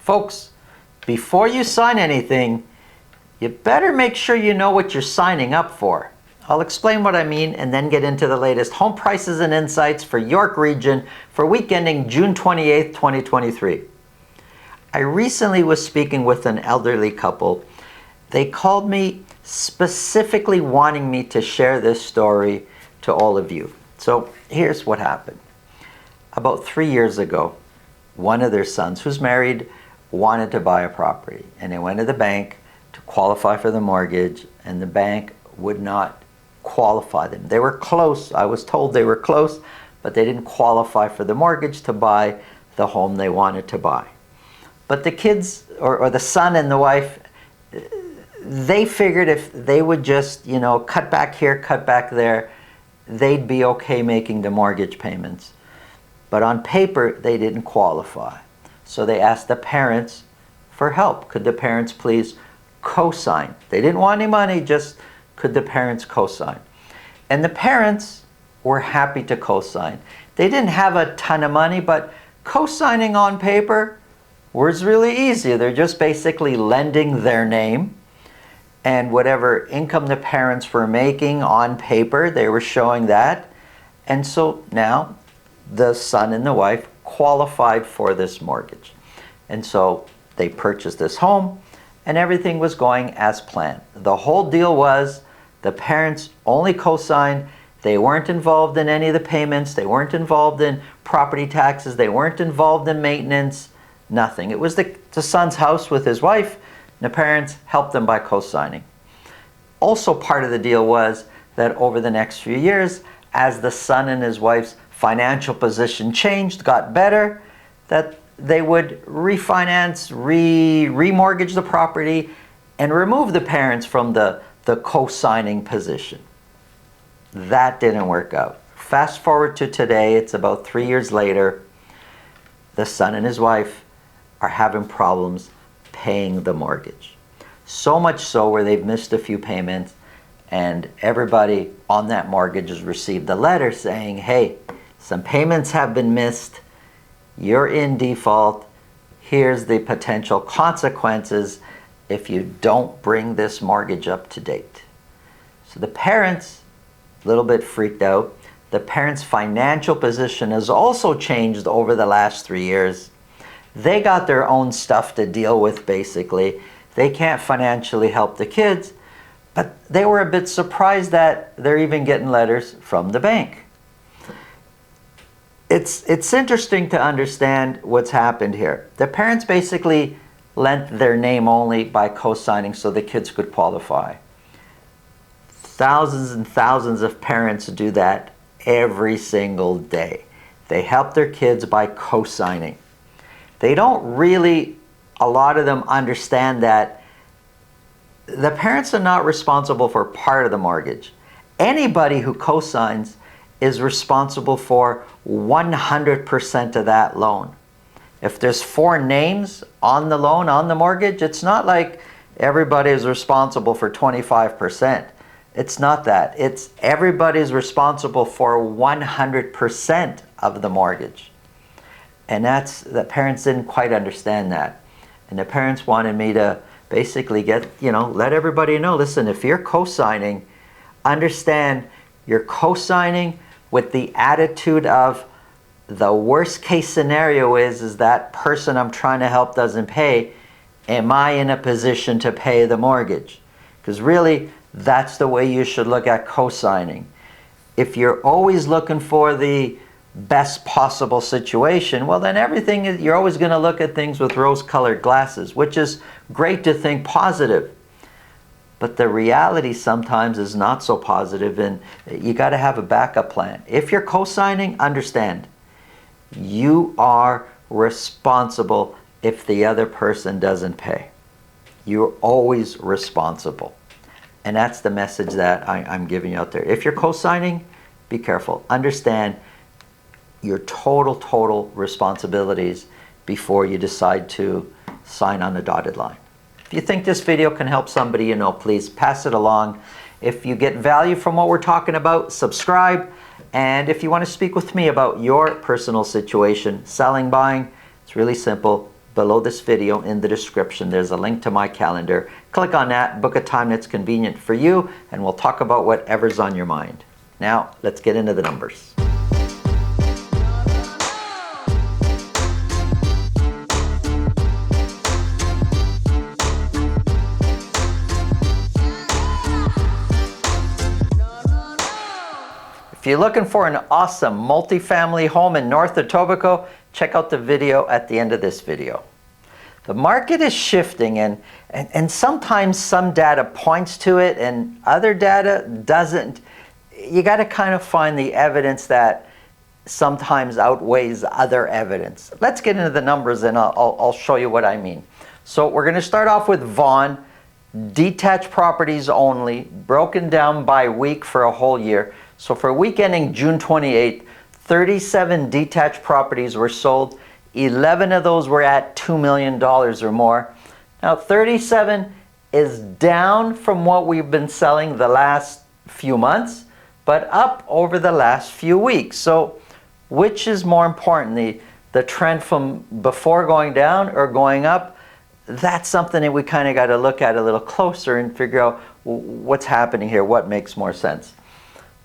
Folks, before you sign anything, you better make sure you know what you're signing up for. I'll explain what I mean and then get into the latest home prices and insights for York Region for week ending June 28th, 2023. I recently was speaking with an elderly couple. They called me specifically wanting me to share this story to all of you. So here's what happened. About 3 years ago, one of their sons, who's married, wanted to buy a property, and they went to the bank to qualify for the mortgage, and the bank would not qualify them. They were close. I was told they were close, but they didn't qualify for the mortgage to buy the home they wanted to buy. But the kids, or the son and the wife, they figured if they would just, cut back here, cut back there, they'd be okay making the mortgage payments. But on paper, they didn't qualify. So they asked the parents for help. Could the parents please co-sign? They didn't want any money, just could the parents co-sign? And the parents were happy to co-sign. They didn't have a ton of money, but co-signing on paper was really easy. They're just basically lending their name, and whatever income the parents were making on paper, they were showing that. And so now the son and the wife qualified for this mortgage. And so they purchased this home, and everything was going as planned. The whole deal was the parents only co-signed. They weren't involved in any of the payments. They weren't involved in property taxes. They weren't involved in maintenance, nothing. It was the son's house with his wife, and the parents helped them by co-signing. Also part of the deal was that over the next few years, as the son and his wife's financial position changed, got better, that they would refinance, remortgage the property, and remove the parents from the co-signing position. That didn't work out. Fast forward to today, it's about 3 years later, the son and his wife are having problems paying the mortgage. So much so where they've missed a few payments, and everybody on that mortgage has received a letter saying, hey, some payments have been missed, you're in default, here's the potential consequences if you don't bring this mortgage up to date. So the parents, a little bit freaked out. The parents' financial position has also changed over the last 3 years. They got their own stuff to deal with, basically. They can't financially help the kids, but they were a bit surprised that they're even getting letters from the bank. It's interesting to understand what's happened here. The parents basically lent their name only by co-signing so the kids could qualify. Thousands and thousands of parents do that every single day. They help their kids by co-signing. They don't really, a lot of them understand that the parents are not responsible for part of the mortgage. Anybody who co-signs is responsible for 100% of that loan. If there's 4 names on the loan, on the mortgage, it's not like everybody is responsible for 25%. It's not that. It's everybody's responsible for 100% of the mortgage. And the parents didn't quite understand that. And the parents wanted me to basically let everybody know, listen, if you're co-signing, understand you're co-signing with the attitude of the worst case scenario is that person I'm trying to help doesn't pay. Am I in a position to pay the mortgage? Because really, that's the way you should look at co-signing. If you're always looking for the best possible situation, well then you're always going to look at things with rose-colored glasses, which is great to think positive. But the reality sometimes is not so positive, and you got to have a backup plan. If you're co-signing, understand, you are responsible if the other person doesn't pay. You're always responsible. And that's the message that I'm giving you out there. If you're co-signing, be careful. Understand your total responsibilities before you decide to sign on the dotted line. If you think this video can help somebody please pass it along. If you get value from what we're talking about, subscribe. And if you want to speak with me about your personal situation, selling, buying, it's really simple. below this video in the description. There's a link to my calendar. Click on that, book a time that's convenient for you, and we'll talk about whatever's on your mind. Now, let's get into the numbers. If you're looking for an awesome multifamily home in North Etobicoke, check out the video at the end of this video. The market is shifting, and sometimes some data points to it and other data doesn't. You got to kind of find the evidence that sometimes outweighs other evidence. Let's get into the numbers and I'll show you what I mean. So we're going to start off with Vaughan, detached properties only, broken down by week for a whole year. So for week ending June 28th, 37 detached properties were sold. 11 of those were at $2 million or more. Now 37 is down from what we've been selling the last few months, but up over the last few weeks. So which is more important, the trend from before going down or going up? That's something that we kind of got to look at a little closer and figure out what's happening here, what makes more sense.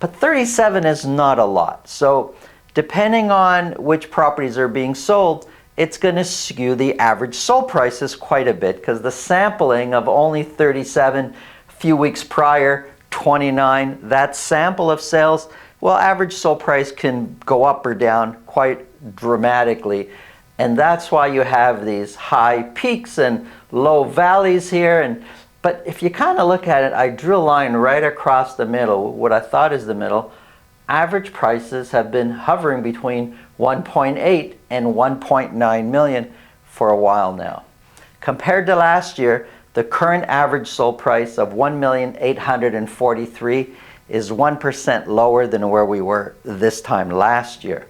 But 37 is not a lot. So depending on which properties are being sold, it's going to skew the average sold prices quite a bit, because the sampling of only 37 a few weeks prior, 29, that sample of sales, well, average sold price can go up or down quite dramatically. And that's why you have these high peaks and low valleys here. But if you kind of look at it, I drew a line right across the middle, what I thought is the middle. Average prices have been hovering between 1.8 and 1.9 million for a while now. Compared to last year, the current average sold price of 1,843,000 is 1% lower than where we were this time last year.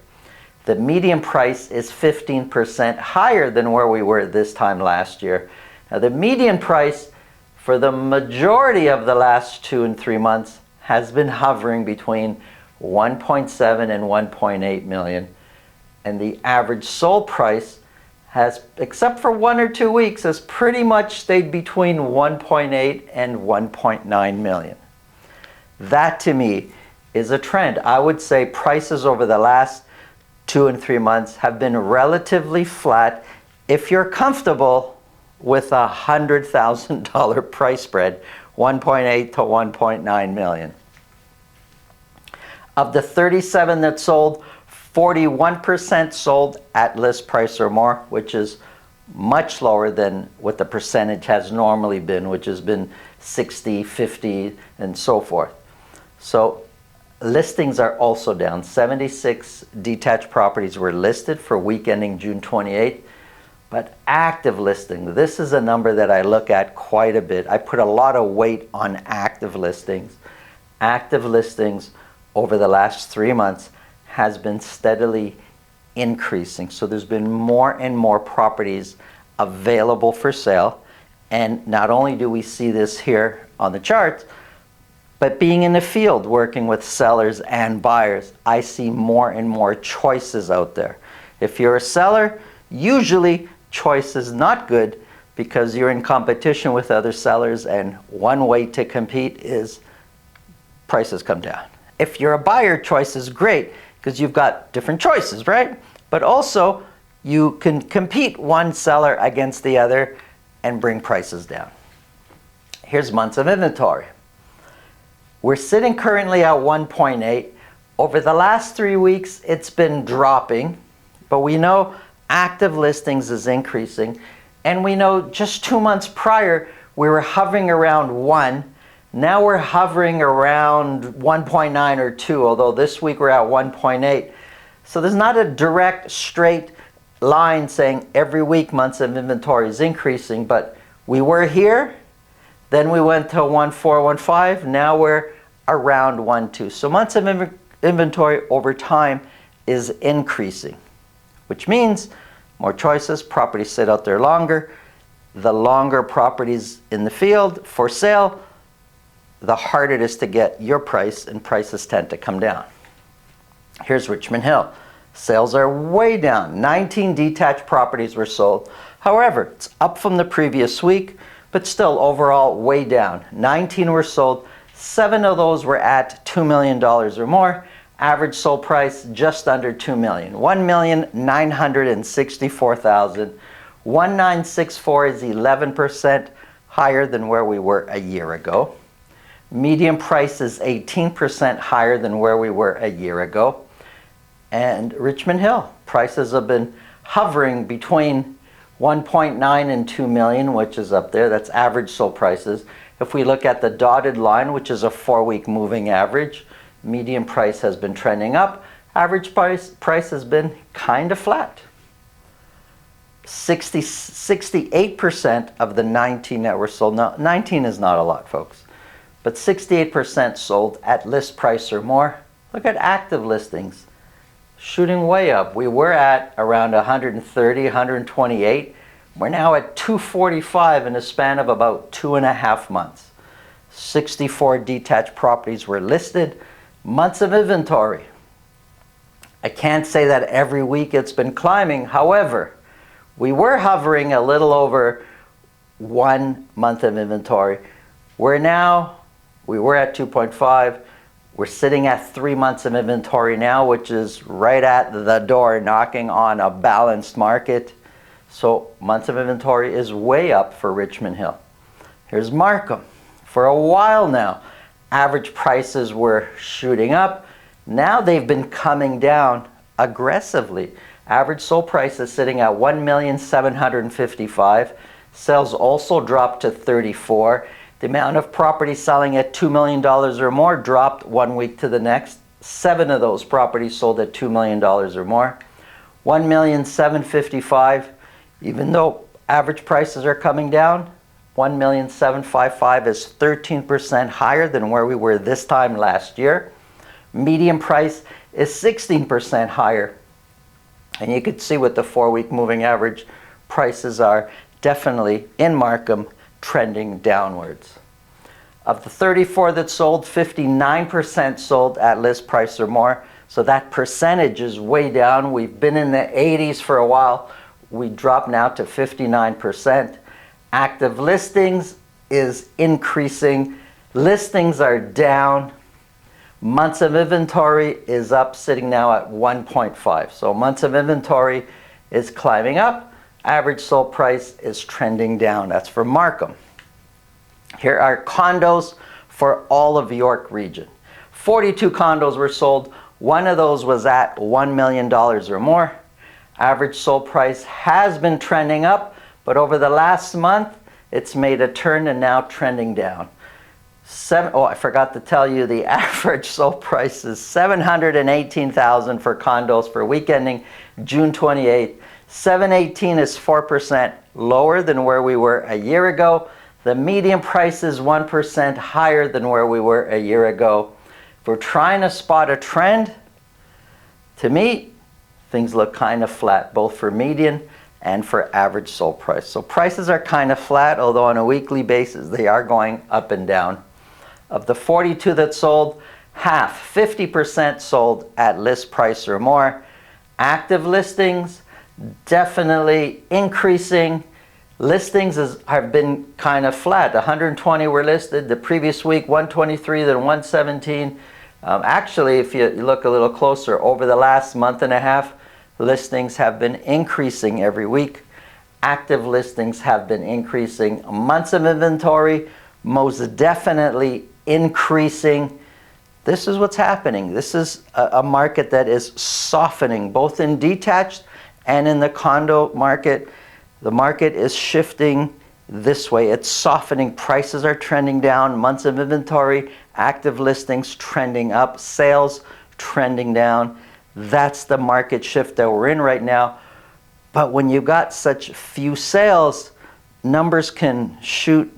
The median price is 15% higher than where we were this time last year. Now the median price for the majority of the last 2 and 3 months has been hovering between 1.7 and 1.8 million. And the average sold price has, except for 1 or 2 weeks, has pretty much stayed between 1.8 and 1.9 million. That to me is a trend. I would say prices over the last 2 and 3 months have been relatively flat if you're comfortable with a $100,000 price spread, 1.8 to 1.9 million. Of the 37 that sold, 41% sold at list price or more, which is much lower than what the percentage has normally been, which has been 60, 50, and so forth. So listings are also down. 76 detached properties were listed for week ending June 28th. But active listing, this is a number that I look at quite a bit. I put a lot of weight on active listings. Active listings over the last 3 months has been steadily increasing. So there's been more and more properties available for sale. And not only do we see this here on the charts, but being in the field, working with sellers and buyers, I see more and more choices out there. If you're a seller, usually choice is not good because you're in competition with other sellers, and one way to compete is prices come down. If you're a buyer, choice is great because you've got different choices, right? But also you can compete one seller against the other and bring prices down. Here's months of inventory. We're sitting currently at 1.8. Over the last 3 weeks, it's been dropping, but we know active listings is increasing, and we know just 2 months prior we were hovering around 1. Now we're hovering around 1.9 or 2, although this week we're at 1.8. So there's not a direct straight line saying every week months of inventory is increasing, but we were here, then we went to 1.4, 1.5, now we're around 1.2. So months of inventory over time is increasing, which means more choices, properties sit out there longer. The longer properties in the field for sale, the harder it is to get your price, and prices tend to come down. Here's Richmond Hill. Sales are way down. 19 detached properties were sold. However, it's up from the previous week, but still overall way down. 19 were sold. 7 of those were at $2 million or more. Average sold price just under $2 million. $1,964,000. 1964 is 11% higher than where we were a year ago. Median price is 18% higher than where we were a year ago. And Richmond Hill prices have been hovering between 1.9 and 2 million, which is up there. That's average sold prices. If we look at the dotted line, which is a 4-week moving average, median price has been trending up. Average price has been kind of flat. 68% of the 19 that were sold. Now, 19 is not a lot, folks, but 68% sold at list price or more. Look at active listings, shooting way up. We were at around 130, 128. We're now at 245 in a span of about 2.5 months. 64 detached properties were listed. Months of inventory. I can't say that every week it's been climbing. However, we were hovering a little over 1 month of inventory. We were at 2.5. We're sitting at 3 months of inventory now, which is right at the door knocking on a balanced market. So months of inventory is way up for Richmond Hill. Here's Markham. For a while now, average prices were shooting up. Now they've been coming down aggressively. Average sold price is sitting at $1,755,000. Sales also dropped to 34. The amount of properties selling at $2 million or more dropped 1 week to the next. 7 of those properties sold at $2 million or more. $1,755,000, even though average prices are coming down, $1,755,000 is 13% higher than where we were this time last year. Median price is 16% higher. And you can see with the 4-week moving average, prices are definitely in Markham trending downwards. Of the 34 that sold, 59% sold at list price or more. So that percentage is way down. We've been in the 80s for a while. We dropped now to 59%. Active listings is increasing. Listings are down. Months of inventory is up, sitting now at 1.5. So months of inventory is climbing up. Average sold price is trending down. That's for Markham. Here are condos for all of York region. 42 condos were sold. 1 of those was at $1 million or more. Average sold price has been trending up, but over the last month, it's made a turn and now trending down. I forgot to tell you, the average sold price is $718,000 for condos for week ending June 28th. 718 is 4% lower than where we were a year ago. The median price is 1% higher than where we were a year ago. If we're trying to spot a trend, to me, things look kind of flat, both for median and for average sold price. So prices are kind of flat, although on a weekly basis, they are going up and down. Of the 42 that sold, half, 50% sold at list price or more. Active listings, definitely increasing. Listings have been kind of flat. 120 were listed. The previous week, 123, then 117. Actually, if you look a little closer, over the last month and a half, listings have been increasing every week. Active listings have been increasing. Months of inventory, most definitely increasing. This is what's happening. This is a market that is softening, both in detached and in the condo market. The market is shifting this way. It's softening. Prices are trending down. Months of inventory, active listings trending up, sales trending down. That's the market shift that we're in right now. But when you've got such few sales, numbers can shoot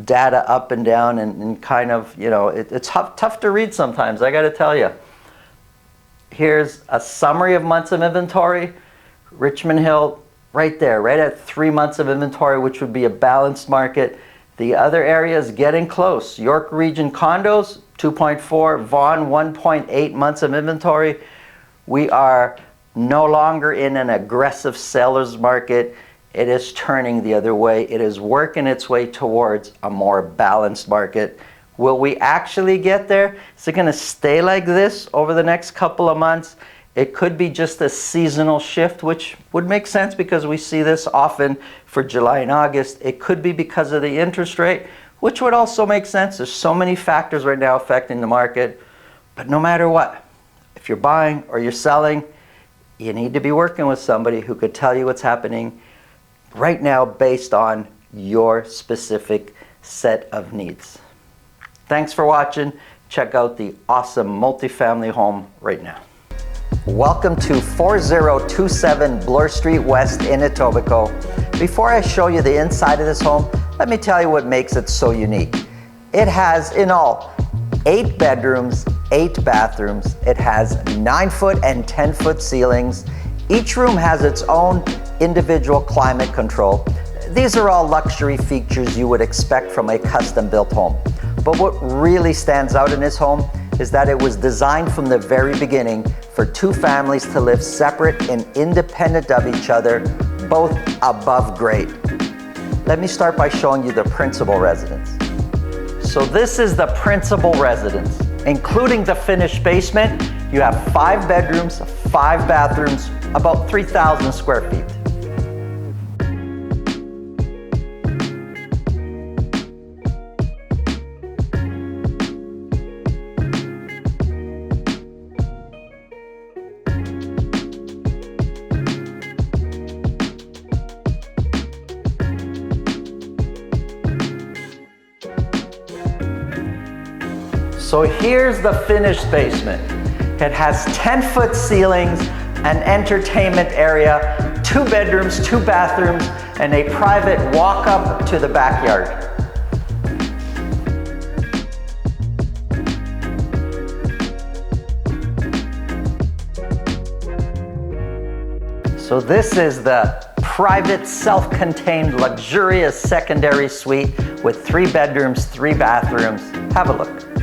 data up and down and kind of, it's tough to read sometimes, I got to tell you. Here's a summary of months of inventory. Richmond Hill, right there, right at 3 months of inventory, which would be a balanced market. The other areas getting close. York Region condos, 2.4. Vaughan, 1.8 months of inventory. We are no longer in an aggressive seller's market. It is turning the other way. It is working its way towards a more balanced market. Will we actually get there? Is it going to stay like this over the next couple of months? It could be just a seasonal shift, which would make sense because we see this often for July and August. It could be because of the interest rate, which would also make sense. There's so many factors right now affecting the market. But no matter what, if you're buying or you're selling, you need to be working with somebody who could tell you what's happening right now based on your specific set of needs. Thanks for watching. Check out the awesome multifamily home right now. Welcome to 4027 Bloor Street West in Etobicoke. Before I show you the inside of this home, let me tell you what makes it so unique. It has in all 8 bedrooms, 8 bathrooms. It has 9-foot and 10-foot ceilings. Each room has its own individual climate control. These are all luxury features you would expect from a custom-built home. But what really stands out in this home is that it was designed from the very beginning for 2 families to live separate and independent of each other, both above grade. Let me start by showing you the principal residence. So this is the principal residence. Including the finished basement, you have 5 bedrooms, 5 bathrooms, about 3,000 square feet. So here's the finished basement. It has 10-foot ceilings, an entertainment area, 2 bedrooms, 2 bathrooms, and a private walk-up to the backyard. So this is the private, self-contained, luxurious secondary suite with 3 bedrooms, 3 bathrooms. Have a look.